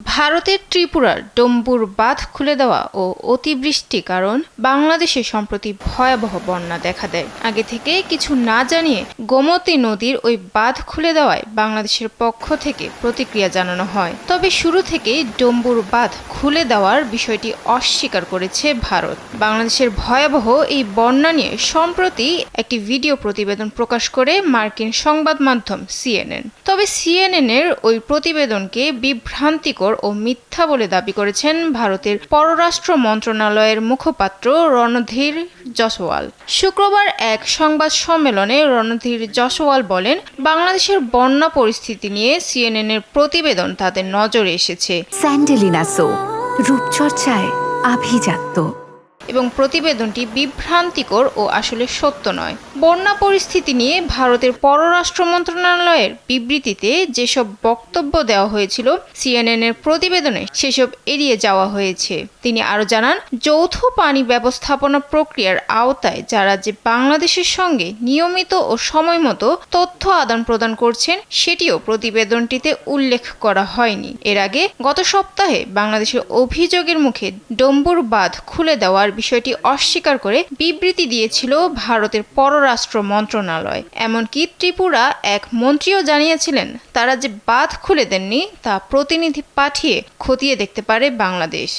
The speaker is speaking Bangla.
ভারতের ত্রিপুরার ডম্বুর বাঁধ খুলে দেওয়া ও অতিবৃষ্টি কারণ বাংলাদেশে সম্প্রতি ভয়াবহ বন্যা দেখা দেয়। আগে থেকে কিছু না জানিয়ে গোমতী নদীর ওই বাঁধ খুলে দেওয়ায় বাংলাদেশের পক্ষ থেকে প্রতিক্রিয়া জানানো হয়। তবে শুরু থেকেই ডম্বুর বাঁধ খুলে দেওয়ার বিষয়টি অস্বীকার করেছে ভারত। বাংলাদেশের ভয়াবহ এই বন্যা নিয়ে সম্প্রতি একটি ভিডিও প্রতিবেদন প্রকাশ করে মার্কিন সংবাদ মাধ্যম সিএনএন। তবে সিএনএন-এর ওই প্রতিবেদনকে বিভ্রান্তিকর ও মিথ্যা বলে দাবি করেছেন ভারতের পররাষ্ট্র মন্ত্রণালয়ের মুখপাত্র রণধীর জসওয়াল। শুক্রবার এক সংবাদ সম্মেলনে রণধীর জসওয়াল বলেন, বাংলাদেশের বন্যা পরিস্থিতি নিয়ে সিএনএন-এর প্রতিবেদন তাদের নজরে এসেছে। স্যান্ডেলিনা সো, রূপচর্চায় আভিজাত্য। এবং প্রতিবেদনটি বিভ্রান্তিকর ও আসলে সত্য নয়। বন্যা পরিস্থিতি নিয়ে ভারতের পররাষ্ট্র মন্ত্রণালয়ের বিবৃতিতে যেসব বক্তব্য দেওয়া হয়েছিল সিএনএন-এর প্রতিবেদনে সেসব এড়িয়ে যাওয়া হয়েছে। তিনি আরও জানান, যৌথ পানি ব্যবস্থাপনা প্রক্রিয়ার আওতায় যারা যে বাংলাদেশের সঙ্গে নিয়মিত ও সময়মতো তথ্য আদান প্রদান করছেন সেটিও প্রতিবেদনটিতে উল্লেখ করা হয়নি। এর আগে গত সপ্তাহে বাংলাদেশের অভিযোগের মুখে ডম্বুর বাঁধ খুলে দেওয়ার বিষয়টি অস্বীকার করে বিবৃতি দিয়েছিল ভারতের পররাষ্ট্র মন্ত্রণালয়। এমনকি ত্রিপুরা এক মন্ত্রীও জানিয়েছিলেন, তারা যে বাঁধ খুলে দেননি তা প্রতিনিধি পাঠিয়ে খতিয়ে দেখতে পারে বাংলাদেশ।